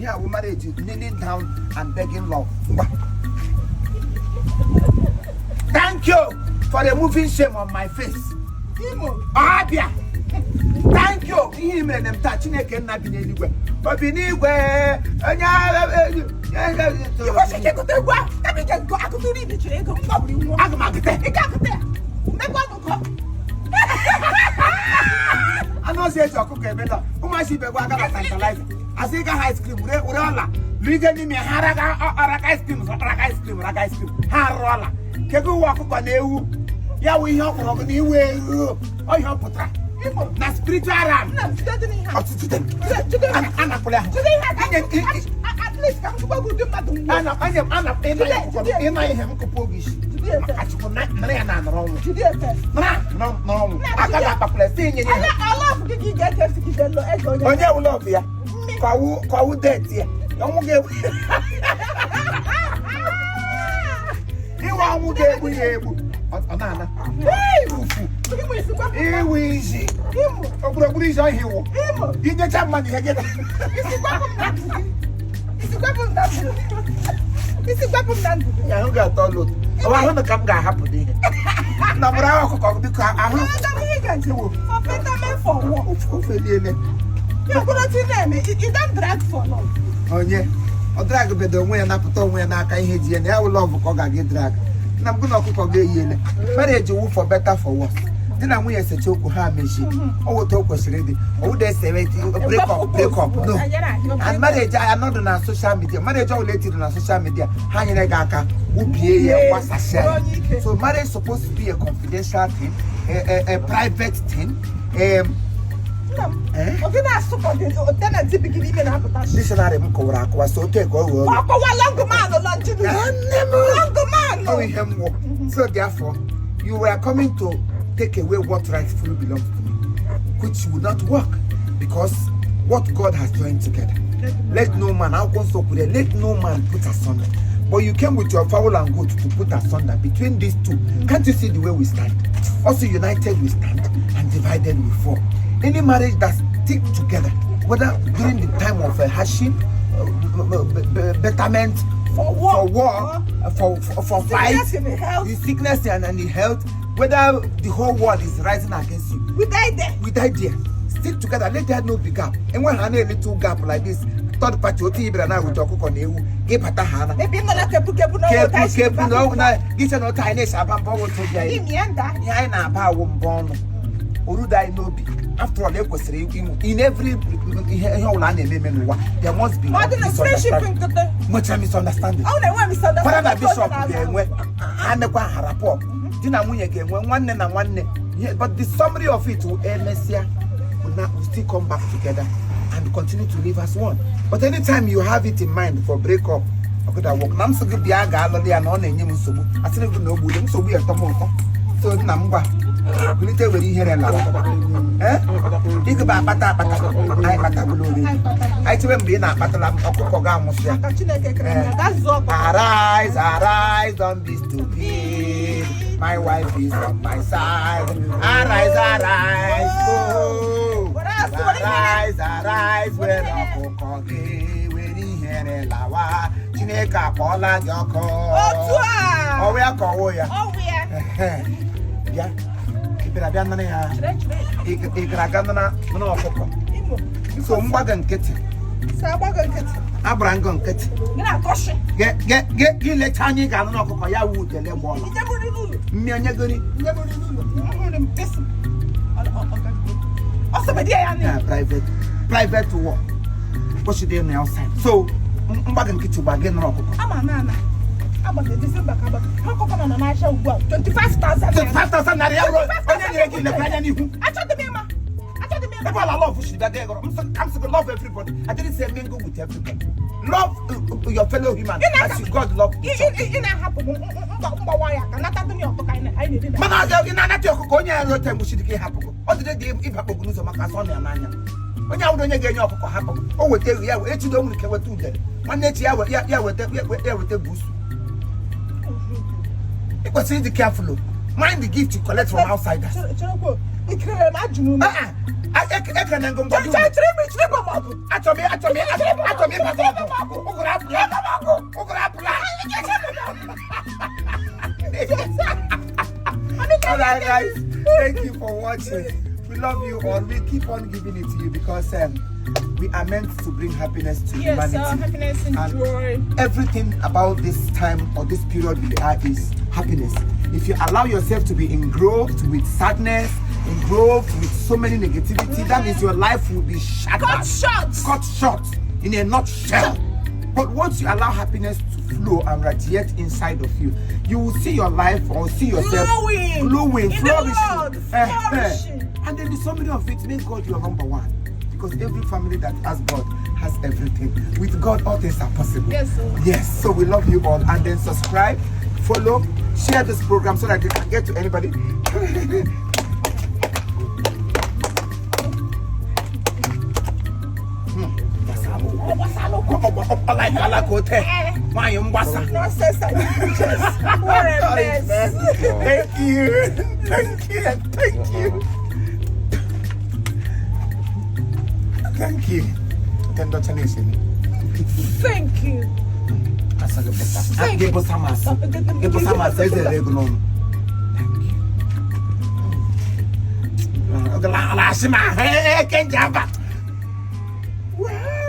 Here we marriage kneeling down and begging love. Thank you for removing shame on my face. Imo. Abia. Thank you. Him and them touching again not in anywhere. But in anywhere. You was a go to work. Let me just go. I could do it. You go. I'm going to get it. I know say to cook better. Who might see be go aka centralize. I say ga ice cream we rolla. Ligani me haraga ice cream, ice cream. Harola. Kegu wa ko na ewu. Ya we here for ni we. O here putra. Na spiritual ram. Na today. Ana pula. At least come to go do madu. Ana ina him ko pogish. Achuko na na wrong. Today first. No. Akala papule say I love to get to get low ego. Onye we love ya. Kwa wu debt ya. Don't get. You want to get Anana. Hey, easy. Is on here. You get some money again. It's a weapon. I don't got all load. Oh, I want to come guy happy. No, but I will because I for better men for what? You're going to name it. You don't drag for long. Oh, yeah. I'll drag a bit of way and I put on when I can hit you and I will love Koga get drag. And I'm going to cook a year. Marriage you for better for worse. Then I'm going to say, Choco, how machine. Oh, talk was ready. Oh, they say, break up. No. And marriage, I am not on social media. Marriage, all related on social media. Hanging a gaka, who be what's a share. So, marriage is supposed to be a confidential thing, a private thing. Dictionary Mukora was so take over. So, therefore, you were coming to take away what rightfully belongs to me, which would not work because what God has joined together. Let no man, let no man put asunder. But you came with your fowl and goat to put asunder between these two. Can't you see the way we stand? Also united we stand and divided we fall. Any marriage that stick together, whether during the time of hardship, betterment, for war, for fight, the sickness and the health, whether the whole world is rising against you. We died there. Stick together, let there no be gap. And when I need a little gap like this, third party, Otibrana with Joko Neu, give Patahana. Maybe not like a book, no, this is not tiny Sabambo to Yana Power born. Uruda no be. After all, in every land there must be misunderstanding. Oh, they want misunderstanding. Bishop and the Harapo. But the summary of it will still come back together and continue to live as one. But anytime you have it in mind for breakup, I could have walked. I'm so good. I said, so number. Little very here and think about Pata. I told him being a Patalam of Kokogamos. Arise, don't be stupid. My wife is on my side. Arise, oh. Arise, we're not Kokogi. We're here in Lawa. Chineka, Paula, Yoko. Oh, we are Koya. Oh, we are. Yeah. So Mbagan Kitty. Abrangon Kitty. Get Tanya Galanoya wood and then one. Private work. What should they now say? So Mbagan Kitty bargain rock. About the December, how come on a national world? 25,000. 25,000 I told the member. I love you that day. I'm to love everybody. I didn't say mingle with everybody. Love your fellow human as you God love each other. In a happen. What did they give up news of Macasonia? When you don't get your happen, oh, we tell you, you don't care to get. One next year, with the boost. But say the careful. Mind the gift you collect from outsiders. I can go. Alright, guys. Thank you for watching. We love you all. We keep on giving it to you because we are meant to bring happiness to humanity. Yes, happiness and joy. Everything about this time or this period we are is happiness. If you allow yourself to be engrossed with sadness, engrossed with so many negativity, that means your life will be shattered. Cut short in a nutshell. But once you allow happiness to flow and radiate inside of you, you will see your life or see yourself glowing, flourishing. And then the summary of it, make God your number one. Because every family that has God has everything. With God, all things are possible. Yes, sir. Yes, so we love you all. And then subscribe, follow, share this program so that you can get to anybody. Thank you. Thank you. Thank you. Wow.